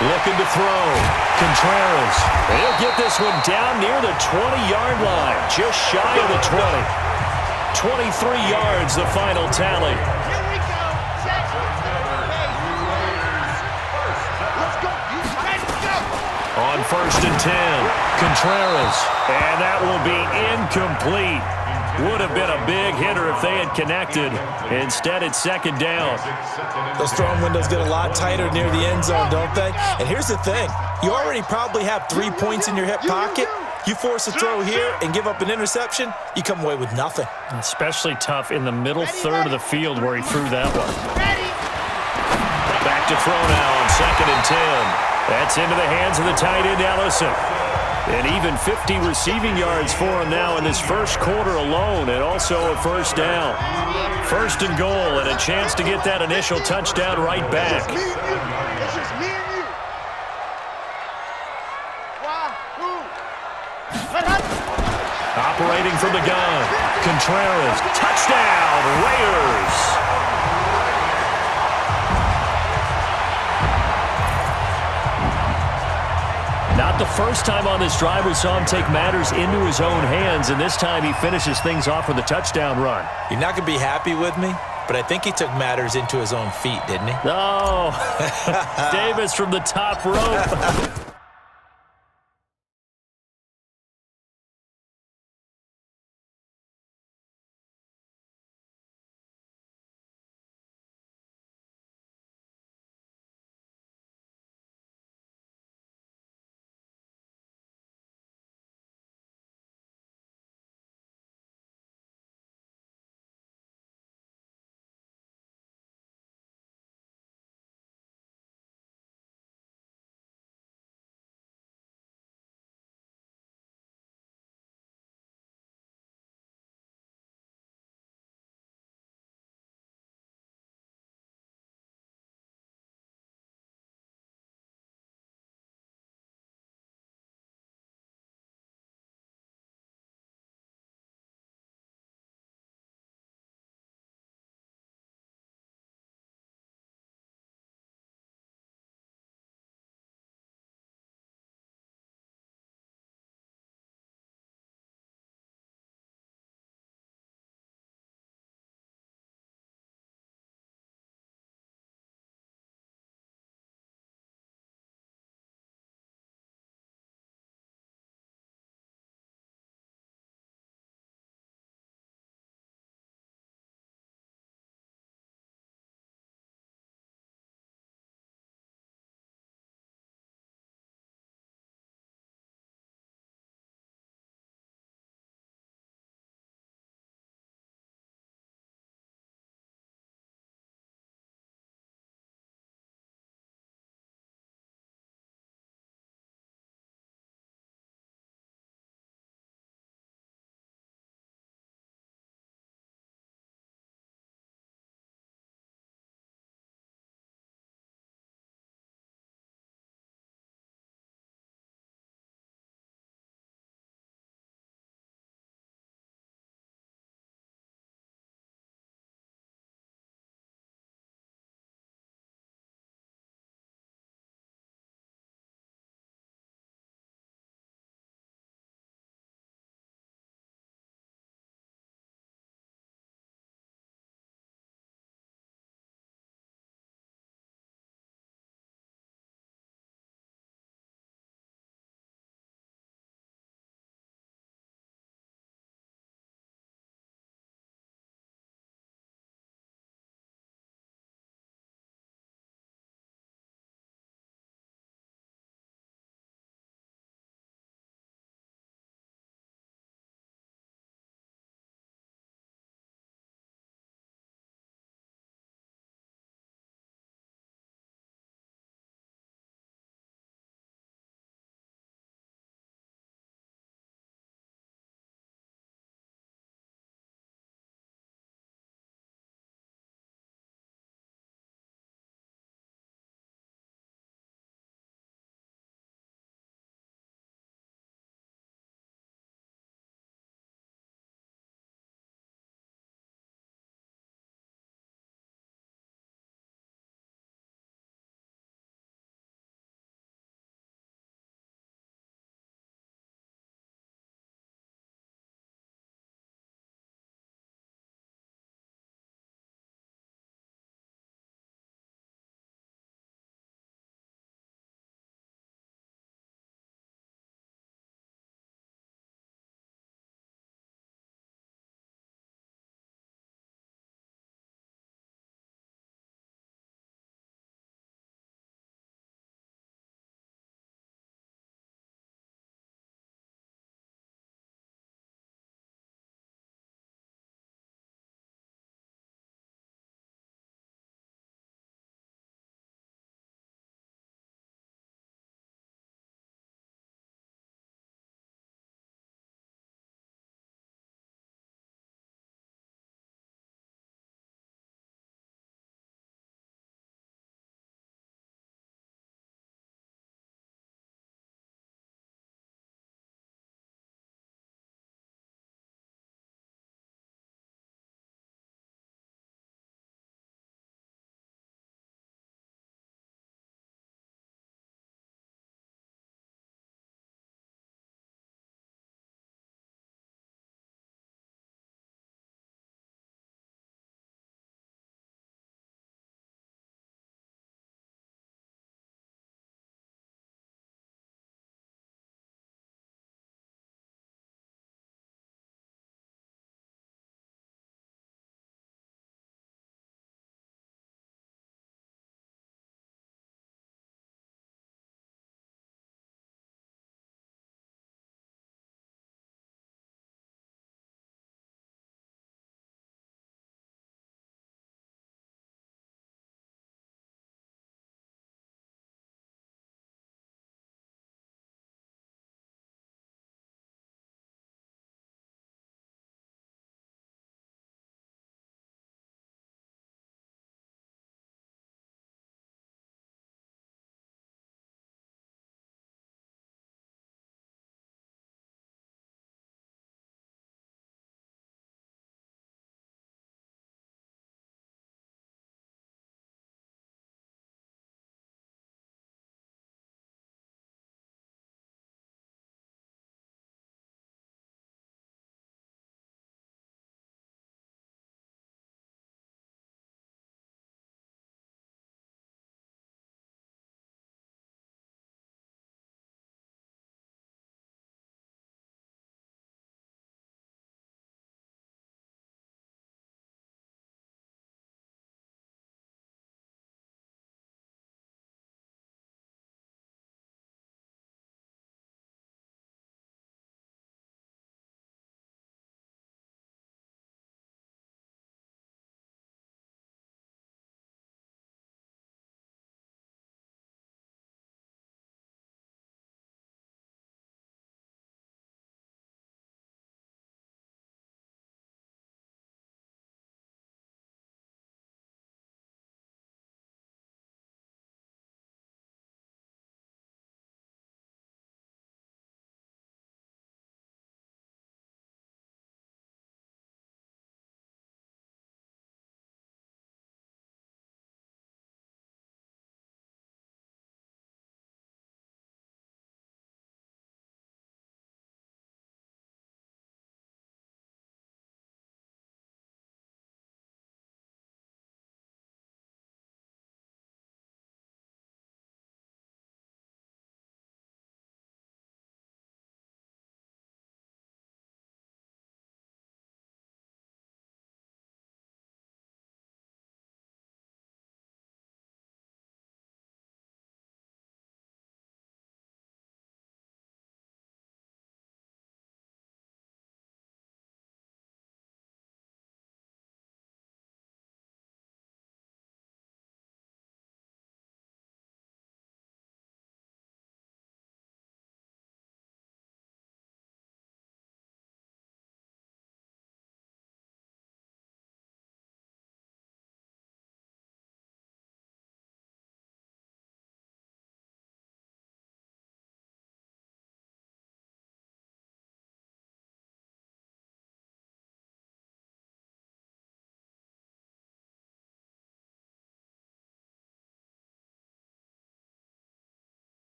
Looking to throw. Contreras. He'll get this one down near the 20-yard line. Just shy of the 20. 23 yards, the final tally. On 1st and 10, Contreras. And that will be incomplete. Would have been a big hitter if they had connected. Instead, it's 2nd down. Those throwing windows get a lot tighter near the end zone, don't they? And here's the thing. You already probably have 3 points in your hip pocket. You force a throw here and give up an interception, you come away with nothing. Especially tough in the middle third of the field where he threw that one. Back to throw now on 2nd and 10. That's into the hands of the tight end, Ellison. And even 50 receiving yards for him now in this first quarter alone, and also a 1st down. 1st and goal, and a chance to get that initial touchdown right back. Operating from the gun, Contreras. Touchdown, Raiders. Not the first time on this drive we saw him take matters into his own hands, and this time he finishes things off with a touchdown run. You're not going to be happy with me, but I think he took matters into his own feet, didn't he? Oh, Davis from the top rope.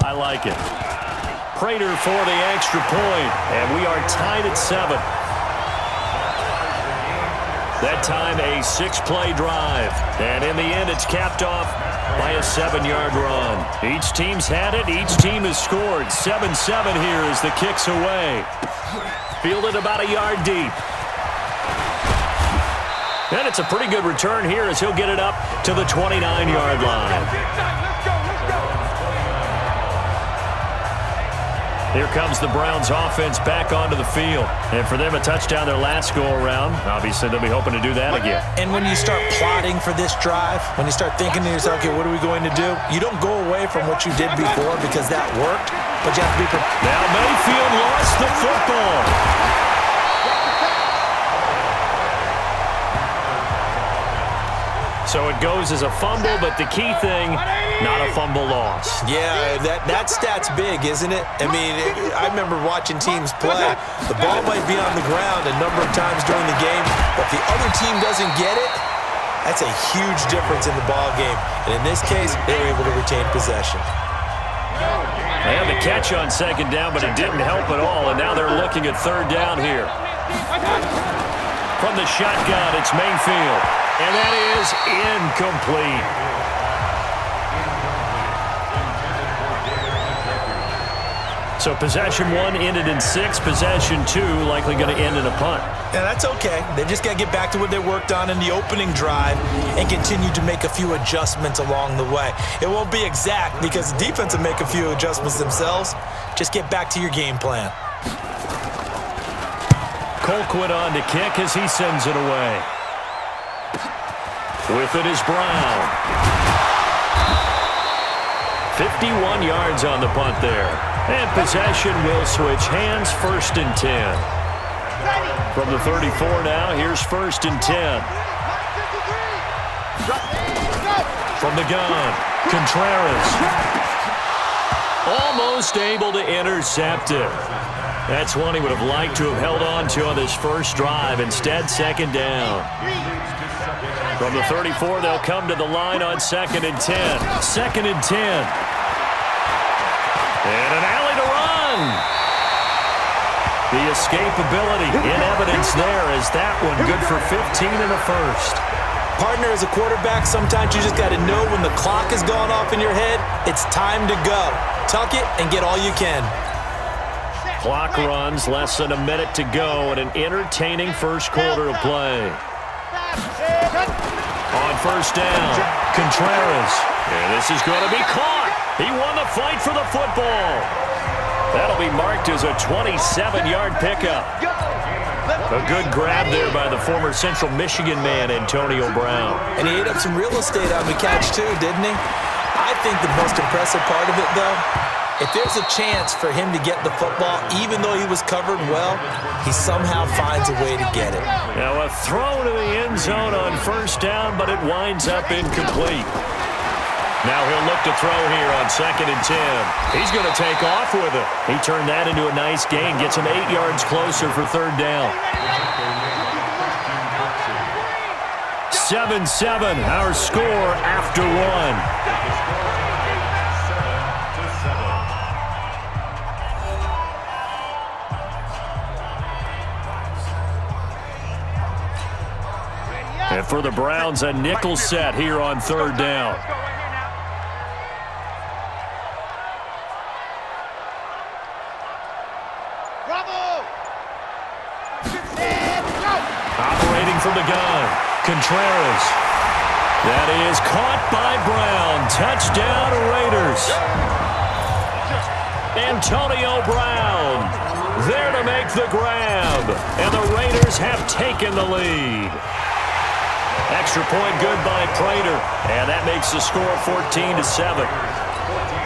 I like it. Prater for the extra point, and we are tied at 7. That time a 6-play drive, and in the end it's capped off by a 7-yard run. Each team's had it. Each team has scored. 7-7 here as the kick's away. Fielded about a yard deep. And it's a pretty good return here as he'll get it up to the 29-yard line. Here comes the Browns offense back onto the field. And for them, a touchdown their last go-around. Obviously, they'll be hoping to do that again. And when you start plotting for this drive, when you start thinking to yourself, okay, what are we going to do? You don't go away from what you did before because that worked, but you have to be prepared. Now Mayfield lost the football. So it goes as a fumble, but the key thing, not a fumble loss. Yeah, that stat's big, isn't it? I mean, I remember watching teams play. The ball might be on the ground a number of times during the game, but if the other team doesn't get it, that's a huge difference in the ball game. And in this case, they were able to retain possession. They had the catch on second down, but it didn't help at all, and now they're looking at third down here. From the shotgun, it's Mayfield. And that is incomplete. So possession 1 ended in 6. Possession 2 likely going to end in a punt. Yeah, that's okay. They just got to get back to what they worked on in the opening drive and continue to make a few adjustments along the way. It won't be exact because the defense will make a few adjustments themselves. Just get back to your game plan. Colquitt on to kick as he sends it away. With it is Brown. 51 yards on the punt there. And possession will switch hands, 1st and 10. From the 34 now, here's 1st and 10. From the gun, Contreras. Almost able to intercept it. That's one he would have liked to have held on to on this first drive. Instead, 2nd down. From the 34, they'll come to the line on 2nd and 10. 2nd and 10. And an alley to run. The escapability in evidence there as that one good for 15 in the first. Partner, as a quarterback, sometimes you just got to know when the clock has gone off in your head, it's time to go. Tuck it and get all you can. Clock runs, less than a minute to go, and an entertaining first quarter of play. On 1st down, Contreras. And this is going to be caught. He won the fight for the football. That'll be marked as a 27-yard pickup. A good grab there by the former Central Michigan man, Antonio Brown. And he ate up some real estate on the catch too, didn't he? I think the most impressive part of it, though, if there's a chance for him to get the football, even though he was covered well, he somehow finds a way to get it. Now a throw to the end zone on 1st down, but it winds up incomplete. Now he'll look to throw here on 2nd and 10. He's going to take off with it. He turned that into a nice gain, gets him 8 yards closer for 3rd down. 7-7, our score after 1. And for the Browns, a nickel set here on 3rd down. Operating from the gun, Contreras. That is caught by Brown. Touchdown, Raiders. Antonio Brown there to make the grab. And the Raiders have taken the lead. Extra point good by Prater, and that makes the score 14-7.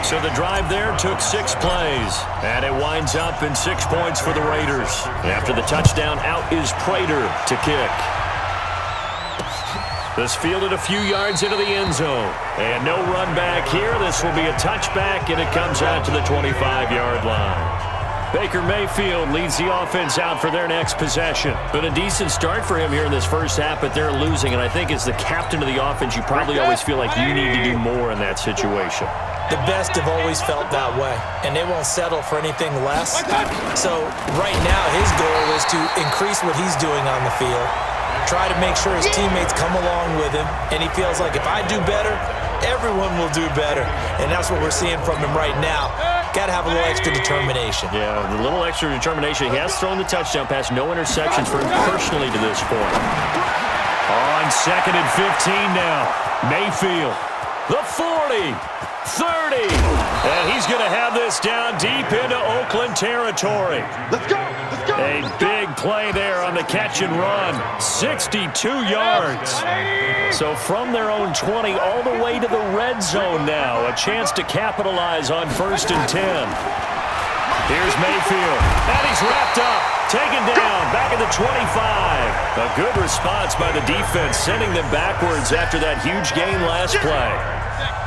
So the drive there took 6 plays, and it winds up in 6 points for the Raiders. After the touchdown, out is Prater to kick. This fielded a few yards into the end zone, and no run back here. This will be a touchback, and it comes out to the 25-yard line. Baker Mayfield leads the offense out for their next possession. Been a decent start for him here in this first half, but they're losing. And I think as the captain of the offense, you probably always feel like you need to do more in that situation. The best have always felt that way, and they won't settle for anything less. So right now, his goal is to increase what he's doing on the field, try to make sure his teammates come along with him, and he feels like if I do better, everyone will do better. And that's what we're seeing from him right now. Got to have a little extra determination. Yeah, a little extra determination. He has thrown the touchdown pass, no interceptions for him personally to this point. On 2nd and 15 now, Mayfield, the 40. 30, and he's going to have this down deep into Oakland territory. Let's go, let's go. A big play there on the catch and run, 62 yards. So from their own 20 all the way to the red zone now, a chance to capitalize on 1st and 10. Here's Mayfield, and he's wrapped up, taken down, back at the 25. A good response by the defense, sending them backwards after that huge gain last play.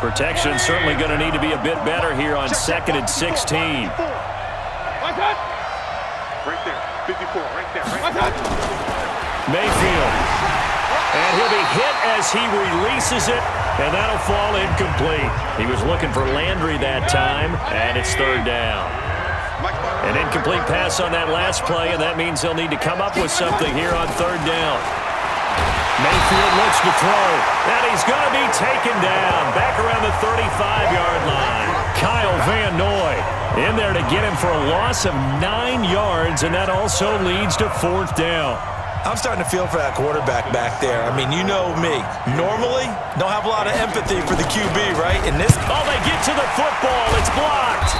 Protection certainly going to need to be a bit better here on 2nd and 16. Right there, 54, right there, right there. Mayfield. And he'll be hit as he releases it, and that'll fall incomplete. He was looking for Landry that time, and it's 3rd down. An incomplete pass on that last play, and that means they'll need to come up with something here on 3rd down. Mayfield looks to throw, and he's going to be taken down back around the 35-yard line. Kyle Van Noy in there to get him for a loss of 9 yards, and that also leads to 4th down. I'm starting to feel for that quarterback back there. I mean, you know me. Normally, don't have a lot of empathy for the QB, right? In this, oh, they get to the football. It's blocked.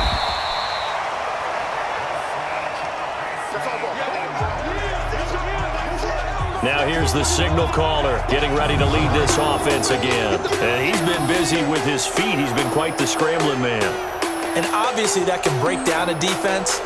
Now here's the signal caller getting ready to lead this offense again. And he's been busy with his feet. He's been quite the scrambling man. And obviously that can break down a defense,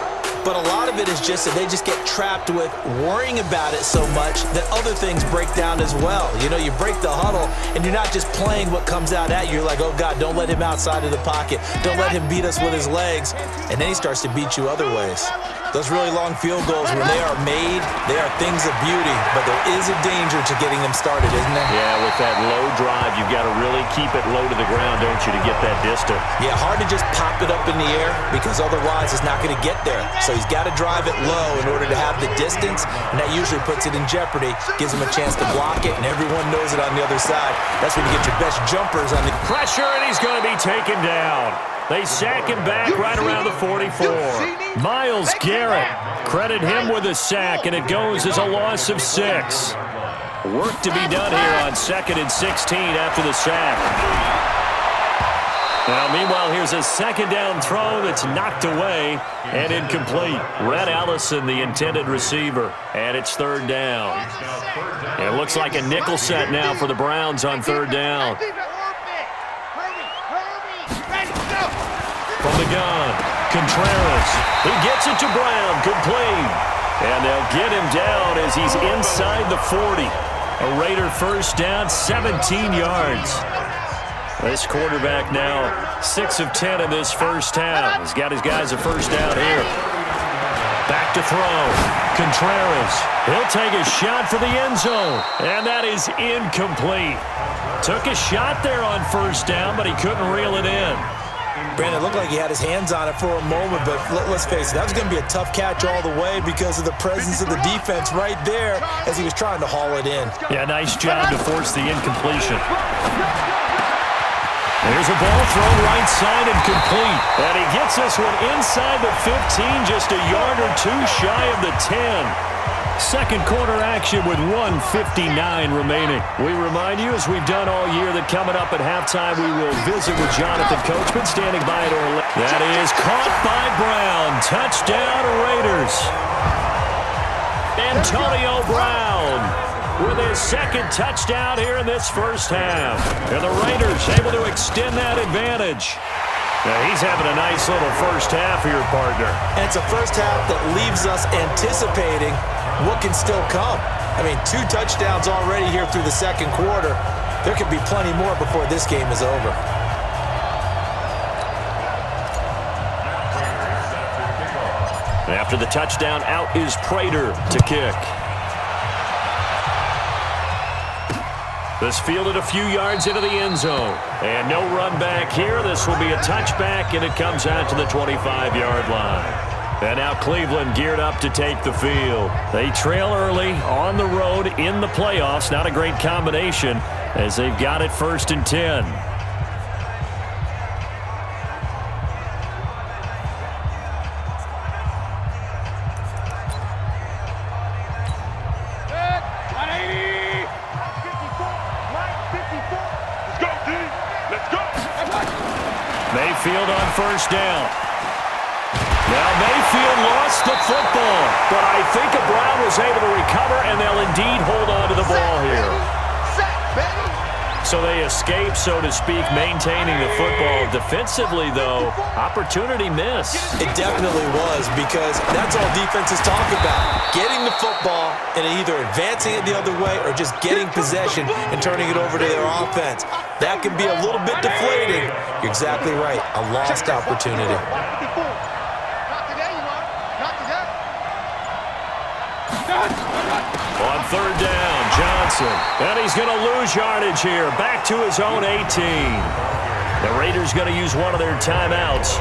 but a lot of it is just that they just get trapped with worrying about it so much that other things break down as well. You know, you break the huddle, and you're not just playing what comes out at you. You're like, oh, God, don't let him outside of the pocket. Don't let him beat us with his legs. And then he starts to beat you other ways. Those really long field goals, when they are made, they are things of beauty, but there is a danger to getting them started, isn't there? Yeah, with that low drive, you've got to really keep it low to the ground, don't you, to get that distance. Yeah, hard to just pop it up in the air because otherwise it's not going to get there. So he's got to drive it low in order to have the distance, and that usually puts it in jeopardy, gives him a chance to block it, and everyone knows it on the other side. That's when you get your best jumpers on the pressure, and he's going to be taken down. They sack him back right around the 44. Myles Garrett, credit him with a sack, and it goes as a loss of 6. Work to be done here on 2nd and 16 after the sack. Now, meanwhile, here's a 2nd down throw that's knocked away and incomplete. Red Allison, the intended receiver, and it's 3rd down. It looks like a nickel set now for the Browns on 3rd down. From the gun, Contreras. He gets it to Brown, complete. And they'll get him down as he's inside the 40. A Raider 1st down, 17 yards. This quarterback now 6 of 10 in this first half. He's got his guys a 1st down here. Back to throw. Contreras. He'll take a shot for the end zone. And that is incomplete. Took a shot there on 1st down, but he couldn't reel it in. Brandon, it looked like he had his hands on it for a moment, but let's face it, that was going to be a tough catch all the way because of the presence of the defense right there as he was trying to haul it in. Yeah, nice job to force the incompletion. There's a ball thrown right side and complete. And he gets this one inside the 15, just a yard or two shy of the 10. Second quarter action with 1:59 remaining. We remind you, as we've done all year, that coming up at halftime, we will visit with Jonathan Coachman standing by at Orlando. That is caught by Brown. Touchdown, Raiders. Antonio Brown with his 2nd touchdown here in this first half. And the Raiders able to extend that advantage. Now, he's having a nice little first half here, partner. And it's a first half that leaves us anticipating what can still come. I mean, 2 touchdowns already here through the second quarter. There could be plenty more before this game is over. After the touchdown, out is Prater to kick. This fielded a few yards into the end zone. And no run back here. This will be a touchback, and it comes out to the 25-yard line. And now Cleveland geared up to take the field. They trail early on the road in the playoffs. Not a great combination as they've got it 1st and 10. Mayfield on 1st down. Now Mayfield lost the football, but I think Brown was able to recover, and they'll indeed hold on to the ball here. So they escape, so to speak, maintaining the football. Defensively, though, opportunity missed. It definitely was, because that's all defenses talk about. Getting the football and either advancing it the other way or just getting possession and turning it over to their offense. That can be a little bit deflating. You're exactly right. A lost opportunity. On 3rd down, Johnson. And he's going to lose yardage here. Back to his own 18. The Raiders going to use one of their timeouts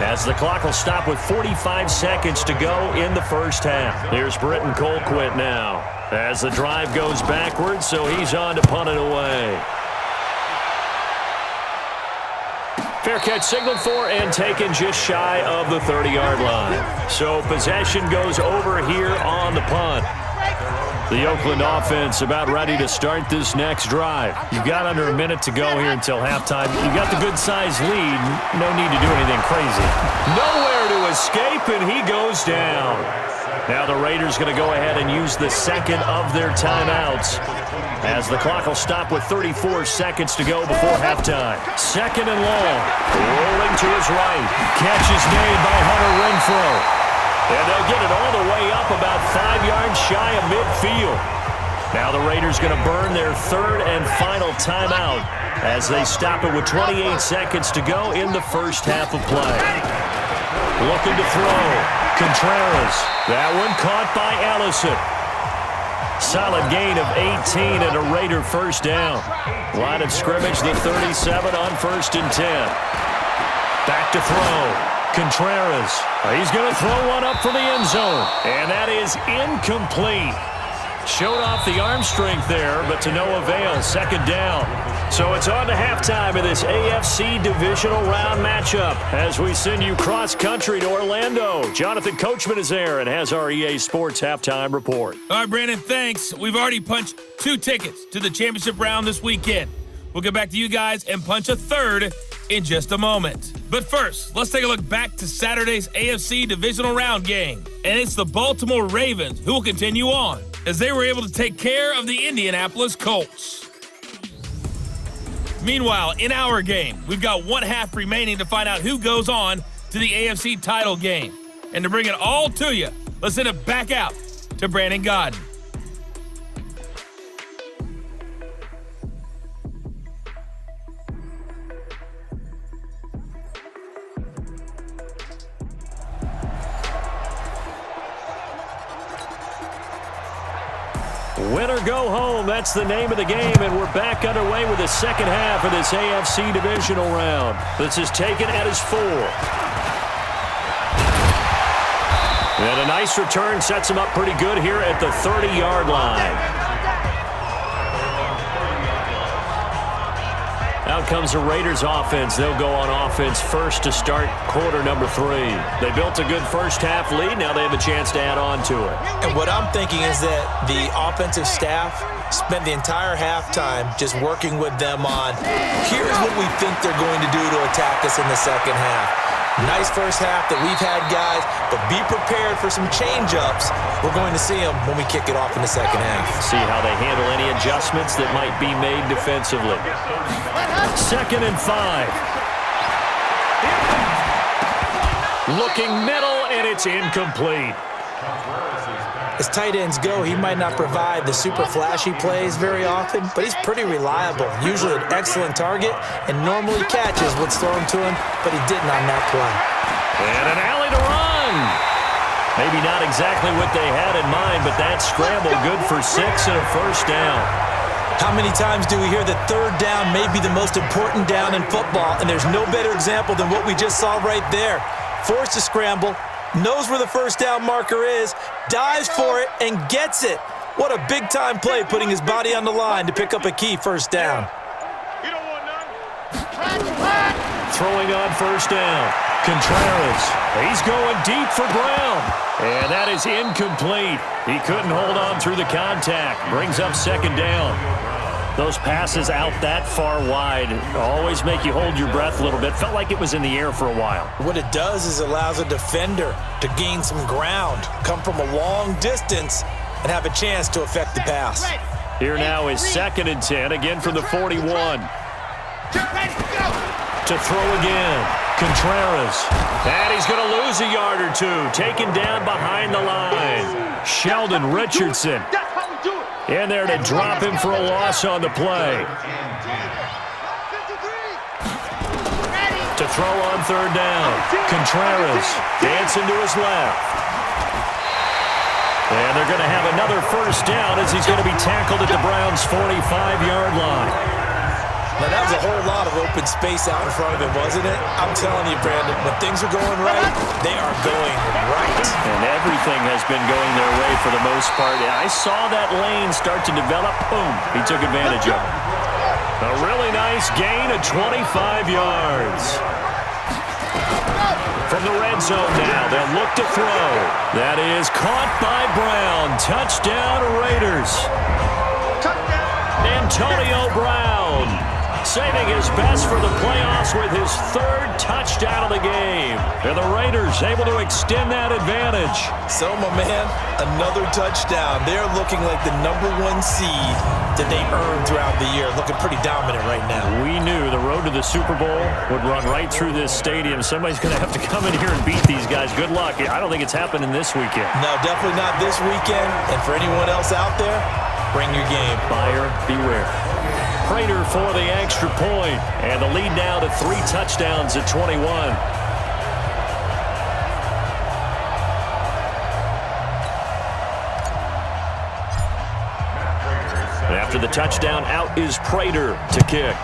as the clock will stop with 45 seconds to go in the 1st half. Here's Britton Colquitt now as the drive goes backwards, so he's on to punt it away. Fair catch signaled for and taken just shy of the 30-yard line. So possession goes over here on the punt. The Oakland offense about ready to start this next drive. You've got under a minute to go here until halftime. You've got the good-sized lead. No need to do anything crazy. Nowhere to escape, and he goes down. Now the Raiders going to go ahead and use the second of their timeouts as the clock will stop with 34 seconds to go before halftime. 2nd and long. Rolling to his right. Catch is made by Hunter Renfrow. And they'll get it all the way up about 5 yards shy of midfield. Now the Raiders going to burn their 3rd and final timeout as they stop it with 28 seconds to go in the 1st half of play. Looking to throw. Contreras. That one caught by Allison. Solid gain of 18 and a Raider 1st down. Line of scrimmage, the 37 on 1st and 10. Back to throw. Contreras. He's going to throw one up for the end zone. And that is incomplete. Showed off the arm strength there, but to no avail. 2nd down. So it's on to halftime of this AFC divisional round matchup as we send you cross-country to Orlando. Jonathan Coachman is there and has our EA Sports halftime report. All right, Brandon, thanks. We've already punched 2 tickets to the championship round this weekend. We'll get back to you guys and punch a 3rd in just a moment. But first, let's take a look back to Saturday's AFC divisional round game. And it's the Baltimore Ravens who will continue on as they were able to take care of the Indianapolis Colts. Meanwhile, in our game, we've got 1 half remaining to find out who goes on to the AFC title game. And to bring it all to you, let's send it back out to Brandon Godden. Win or go home, that's the name of the game, and we're back underway with the 2nd half of this AFC divisional round. This is taken at his 4. And a nice return sets him up pretty good here at the 30-yard line. Out comes the Raiders offense. They'll go on offense first to start quarter number 3. They built a good 1st half lead. Now they have a chance to add on to it. And what I'm thinking is that the offensive staff spent the entire halftime just working with them on, here's what we think they're going to do to attack us in the 2nd half. Nice 1st half that we've had, guys, but be prepared for some change-ups. We're going to see them when we kick it off in the 2nd half. See how they handle any adjustments that might be made defensively. 2nd and 5. Looking middle, and it's incomplete. As tight ends go, he might not provide the super flashy plays very often, but he's pretty reliable. Usually an excellent target and normally catches what's thrown to him, but he didn't on that play. And an alley to run. Maybe not exactly what they had in mind, but that scramble good for 6 and a first down. How many times do we hear that third down may be the most important down in football, and there's no better example than what we just saw right there. Forced to scramble, knows where the first down marker is, dives for it, and gets it. What a big-time play, putting his body on the line to pick up a key first down. You don't want none. Throwing on first down. Contreras. He's going deep for Brown. And that is incomplete. He couldn't hold on through the contact. Brings up second down. Those passes out that far wide always make you hold your breath a little bit. Felt like it was in the air for a while. What it does is it allows a defender to gain some ground, come from a long distance, and have a chance to affect the pass. Here now is 2nd and 10, again from the 41. To throw again. Contreras. And he's going to lose a yard or two. Taken down behind the line. Sheldon Richardson in there to drop him for a loss on the play. To throw on third down. Contreras dancing to his left. And they're going to have another first down as he's going to be tackled at the Browns' 45-yard line. Now, that was a whole lot of open space out in front of him, wasn't it? I'm telling you, Brandon, when things are going right, they are going right. And everything has been going their way for the most part. I saw that lane start to develop. Boom. He took advantage of it. A really nice gain of 25 yards. From the red zone now, they'll look to throw. That is caught by Brown. Touchdown, Raiders. Antonio Brown saving his best for the playoffs with his 3rd touchdown of the game. And the Raiders able to extend that advantage. So, my man, another touchdown. They're looking like the #1 seed that they earned throughout the year. Looking pretty dominant right now. We knew the road to the Super Bowl would run right through this stadium. Somebody's going to have to come in here and beat these guys. Good luck. I don't think it's happening this weekend. No, definitely not this weekend. And for anyone else out there, bring your game. Buyer beware. Prater for the extra point, and the lead now to 3 touchdowns at 21. And after the touchdown, out is Prater to kick.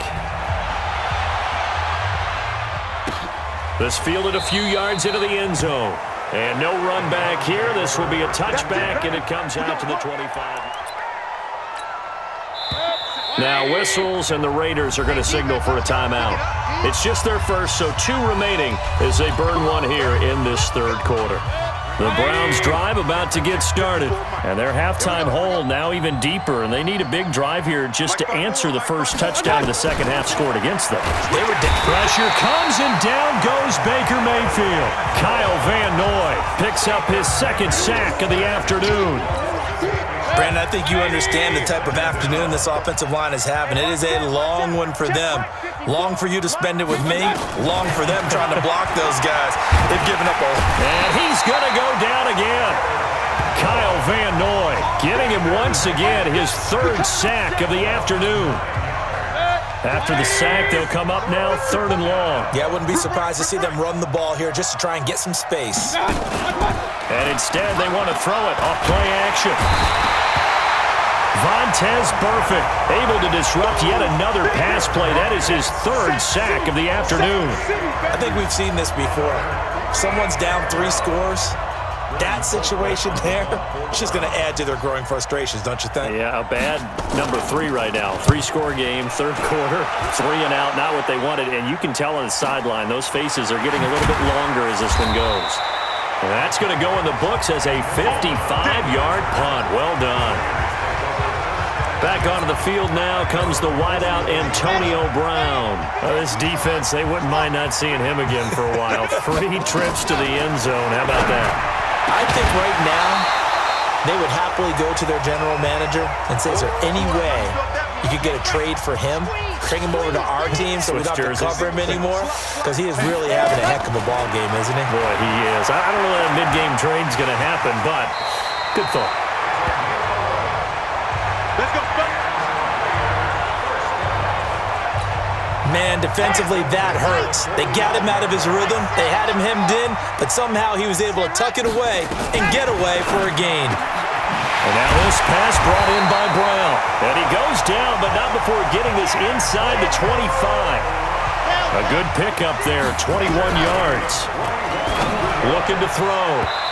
This fielded a few yards into the end zone. And no run back here. This will be a touchback, and it comes out to the 25. Now whistles, and the Raiders are going to signal for a timeout. It's just their first, so 2 remaining as they burn one here in this 3rd quarter. The Browns drive about to get started, and their halftime hole now even deeper, and they need a big drive here just to answer the first touchdown of the second half scored against them. Pressure comes, and down goes Baker Mayfield. Kyle Van Noy picks up his 2nd sack of the afternoon. Brandon, I think you understand the type of afternoon this offensive line is having. It is a long one for them. Long for you to spend it with me. Long for them trying to block those guys. They've given up a... And he's going to go down again. Kyle Van Noy getting him once again his 3rd sack of the afternoon. After the sack, they'll come up now 3rd and long. Yeah, I wouldn't be surprised to see them run the ball here just to try and get some space. And instead, they want to throw it off play action. Vontaze Burfict able to disrupt yet another pass play. That is his 3rd sack of the afternoon. I think we've seen this before. Someone's down 3 scores. That situation there, it's just going to add to their growing frustrations, don't you think? Yeah, a bad number 3 right now. 3-score game, 3rd quarter, 3 and out, not what they wanted. And you can tell on the sideline, those faces are getting a little bit longer as this one goes. And that's going to go in the books as a 55-yard punt. Well done. Back onto the field now comes the wideout Antonio Brown. This defense, they wouldn't mind not seeing him again for a while. 3 trips to the end zone. How about that? I think right now they would happily go to their general manager and say, is there any way you could get a trade for him? Bring him over to our team so we don't have to cover him anymore? Because he is really having a heck of a ball game, isn't he? Boy, he is. I don't know that a mid-game trade's going to happen, but good thought. Let's go. Man, defensively, that hurts. They got him out of his rhythm. They had him hemmed in, but somehow he was able to tuck it away and get away for a gain. And now this pass brought in by Brown. And he goes down, but not before getting this inside the 25. A good pickup there, 21 yards. Looking to throw.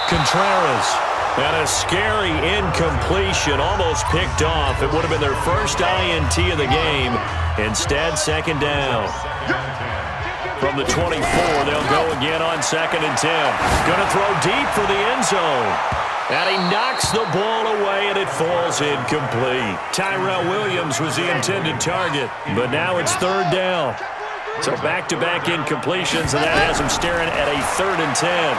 Contreras. And a scary incompletion, almost picked off. It would have been their first INT of the game. Instead, second down. From the 24, they'll go again on 2nd and 10. Going to throw deep for the end zone. And he knocks the ball away, and it falls incomplete. Tyrell Williams was the intended target, but now it's 3rd down. So back-to-back incompletions, and that has him staring at a 3rd and 10.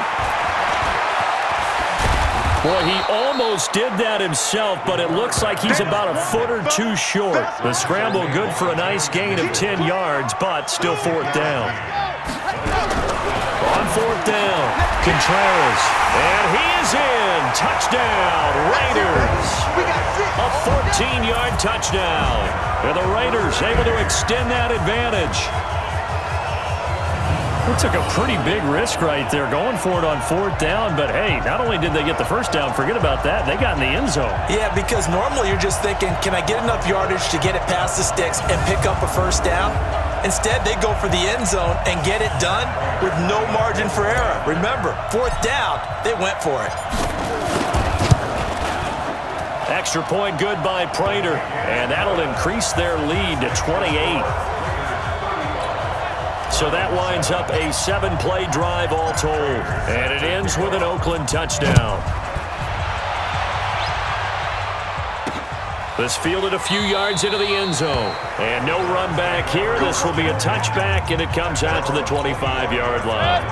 Boy, he almost did that himself, but it looks like he's about a foot or two short. The scramble good for a nice gain of 10 yards, but still 4th down. On 4th down, Contreras. And he is in. Touchdown, Raiders. A 14-yard touchdown. And the Raiders able to extend that advantage. It took a pretty big risk right there going for it on 4th down, but hey, not only did they get the first down, forget about that, they got in the end zone. Yeah, because normally you're just thinking, can I get enough yardage to get it past the sticks and pick up a first down? Instead, they go for the end zone and get it done with no margin for error. Remember, 4th down, they went for it. Extra point good by Prater, and that'll increase their lead to 28. So that winds up a 7-play drive all told. And it ends with an Oakland touchdown. This fielded a few yards into the end zone. And no run back here. This will be a touchback, and it comes out to the 25-yard line.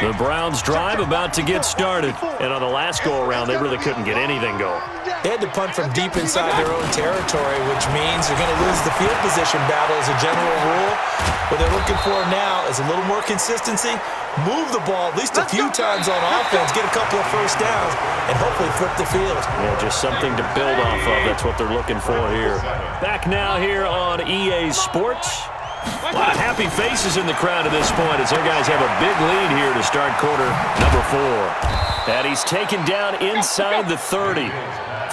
The Browns drive about to get started. And on the last go-around, they really couldn't get anything going. They had to punt from deep inside their own territory, which means they're going to lose the field position battle as a general rule. What they're looking for now is a little more consistency, move the ball at least a few times on offense, get a couple of first downs, and hopefully flip the field. Yeah, just something to build off of. That's what they're looking for here. Back now here on EA Sports. A lot of happy faces in the crowd at this point as their guys have a big lead here to start quarter number 4. And he's taken down inside the 30.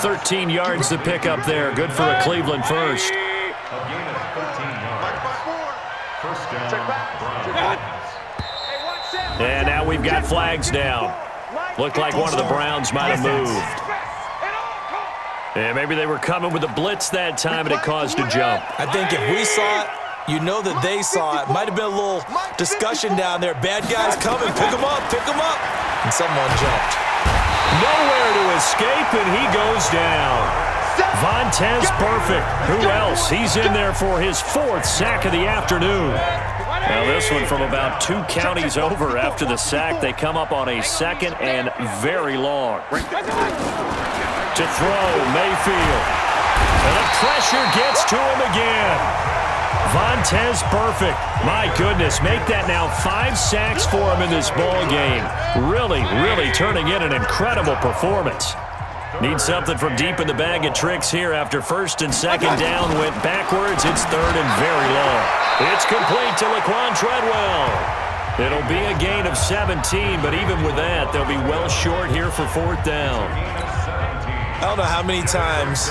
13 yards to pick up there. Good for a Cleveland first. And now we've got flags down. Looked like one of the Browns might have moved. And maybe they were coming with a blitz that time and it caused a jump. I think if we saw it, you know that they saw it. Might have been a little discussion down there. Bad guys coming, pick them up, and someone jumped. Nowhere to escape, and he goes down. Vontez Perfect. Who else? He's in there for his 4th sack of the afternoon. Now this one from about 2 counties over after the sack. They come up on a 2nd and very long. To throw, Mayfield. And the pressure gets to him again. Vontez Perfect. My goodness, make that now 5 sacks for him in this ball game. Really, really turning in an incredible performance. Need something from deep in the bag of tricks here after 1st and 2nd down went backwards. It's 3rd and very long. It's complete to Laquan Treadwell. It'll be a gain of 17, but even with that, they'll be well short here for 4th down. I don't know how many times,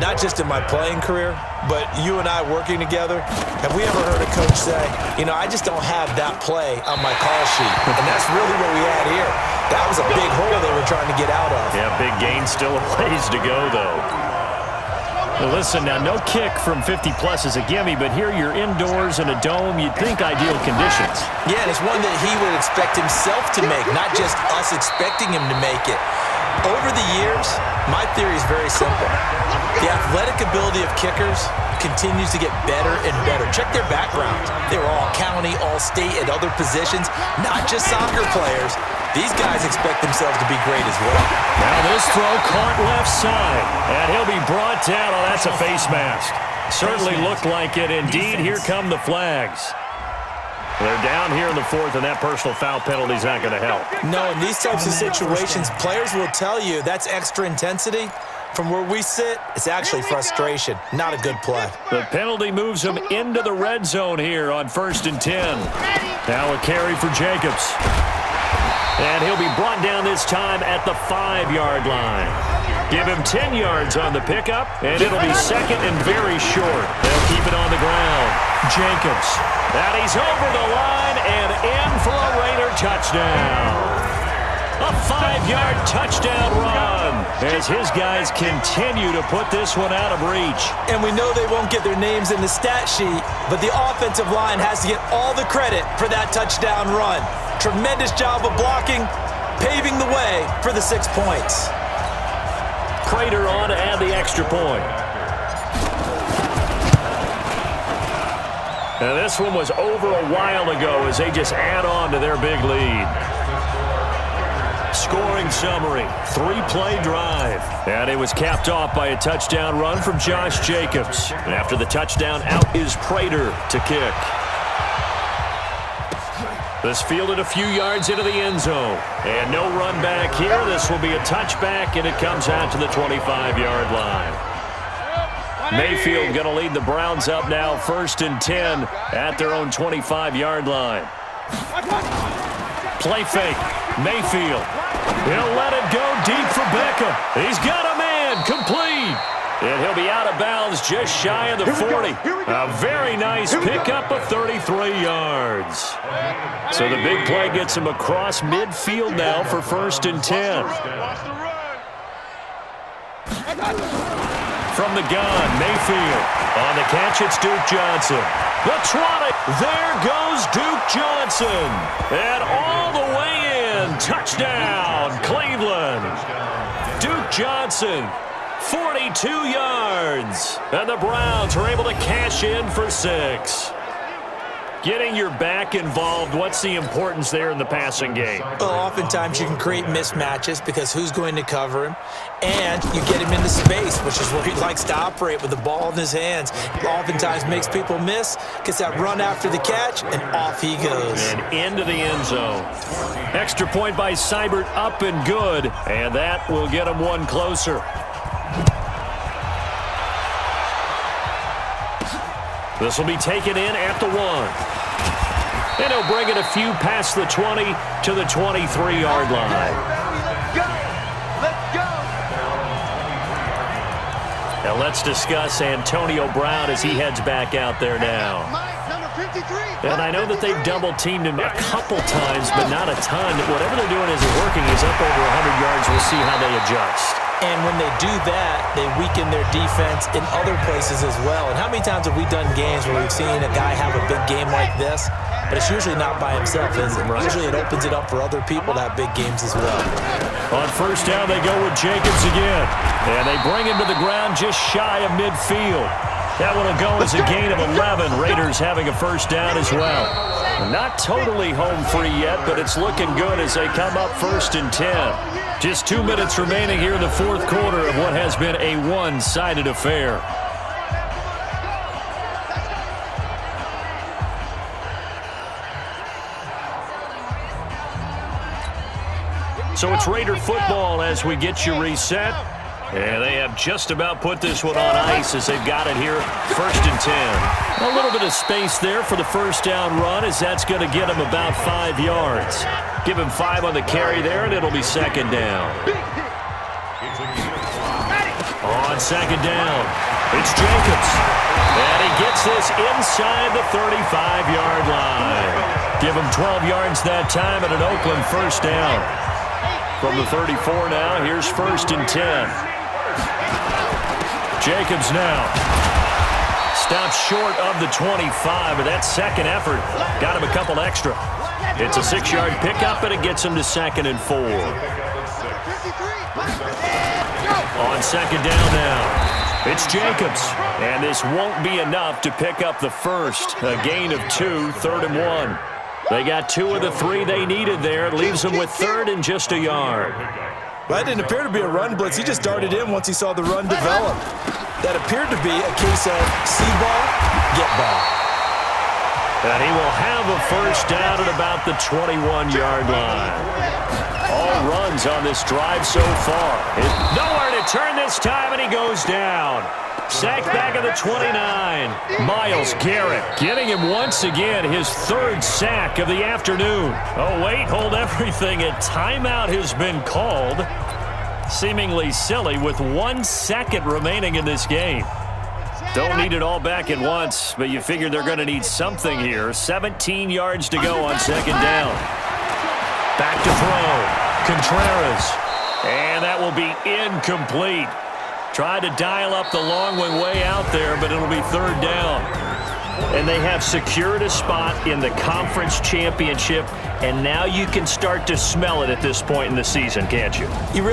not just in my playing career, but you and I working together, have we ever heard a coach say, you know, I just don't have that play on my call sheet. And that's really what we had here. That was a big hole they were trying to get out of. Yeah, big gain, still a ways to go, though. Well, listen, now no kick from 50-plus is a gimme, but here you're indoors in a dome. You'd think ideal conditions. Yeah, and it's one that he would expect himself to make, not just us expecting him to make it. Over the years, my theory is very simple. The athletic ability of kickers continues to get better and better. Check their backgrounds. They were all county, all state, at other positions, not just soccer players. These guys expect themselves to be great as well. Now this throw caught left side, and he'll be brought down. Oh, that's a face mask. Certainly looked like it. Indeed, here come the flags. They're down here in the 4th, and that personal foul penalty is not going to help. No, in these types of situations, players will tell you that's extra intensity. From where we sit, it's actually frustration, not a good play. The penalty moves him into the red zone here on 1st and 10. Now a carry for Jacobs. And he'll be brought down this time at the 5-yard line. Give him 10 yards on the pickup, and it'll be second and very short. They'll keep it on the ground. Jacobs. And he's over the line and in for a Raider touchdown. A 5-yard touchdown run as his guys continue to put this one out of reach. And we know they won't get their names in the stat sheet, but the offensive line has to get all the credit for that touchdown run. Tremendous job of blocking, paving the way for the 6 points. Prater on to add the extra point. Now this one was over a while ago as they just add on to their big lead. Scoring summary, 3-play drive. And it was capped off by a touchdown run from Josh Jacobs. And after the touchdown, out is Prater to kick. This fielded a few yards into the end zone. And no run back here. This will be a touchback, and it comes out to the 25-yard line. Mayfield going to lead the Browns up now, 1st and 10 at their own 25-yard line. Play fake. Mayfield. He'll let it go deep for Beckham. He's got a man complete. And he'll be out of bounds just shy of the 40. A very nice pickup of 33 yards. So the big play gets him across midfield now for 1st and 10. From the gun, Mayfield. On the catch, it's Duke Johnson. The 20. There goes Duke Johnson. And all the way in. Touchdown, Cleveland. Duke Johnson, 42 yards. And the Browns are able to cash in for 6. Getting your back involved, what's the importance there in the passing game? Well, oftentimes you can create mismatches because who's going to cover him? And you get him into space, which is where he likes to operate with the ball in his hands. Oftentimes makes people miss, gets that run after the catch, and off he goes. And into the end zone. Extra point by Seibert, up and good, and that will get him one closer. This will be taken in at the 1. And he'll bring it a few past the 20 to the 23-yard line. Let's go! Now let's discuss Antonio Brown as he heads back out there now. And I know that they've double-teamed him a couple times, but not a ton. Whatever they're doing isn't working. He's up over 100 yards. We'll see how they adjust. And when they do that, they weaken their defense in other places as well. And how many times have we done games where we've seen a guy have a big game like this, but it's usually not by himself, is it? Right. Usually it opens it up for other people to have big games as well. On 1st down, they go with Jacobs again. And they bring him to the ground just shy of midfield. That one will go as a gain of 11. Raiders having a 1st down as well. Not totally home free yet, but it's looking good as they come up 1st and 10. Just 2 minutes remaining here in the 4th quarter of what has been a one-sided affair. So it's Raider football as we get you reset. And they have just about put this one on ice as they've got it here, 1st and 10. A little bit of space there for the 1st down run as that's going to get him about 5 yards. Give him 5 on the carry there, and it'll be 2nd down. On 2nd down, it's Jacobs. And he gets this inside the 35-yard line. Give him 12 yards that time at an Oakland 1st down. From the 34 now, here's 1st and 10. Jacobs now stops short of the 25, but that second effort got him a couple extra. It's a 6-yard pickup, and it gets him to 2nd and 4. On 2nd down now, it's Jacobs, and this won't be enough to pick up the 1st. A gain of 2, 3rd and 1. They got 2 of the 3 they needed there. It leaves them with 3rd and just a yard. Well, that didn't appear to be a run blitz. He just darted in once he saw the run develop. That appeared to be a case of see ball, get ball. And he will have a 1st down at about the 21-yard line. All runs on this drive so far. Nowhere to turn this time, and he goes down. Sacked back at the 29. Myles Garrett getting him once again, his third sack of the afternoon. Oh, wait, hold everything. A timeout has been called. Seemingly silly with 1 second remaining in this game. Don't need it all back at once, but you figure they're going to need something here. 17 yards to go on second down. Back to throw. Contreras. And that will be incomplete. Tried to dial up the long one way out there, but it'll be third down. And they have secured a spot in the conference championship, and now you can start to smell it at this point in the season, can't you? You really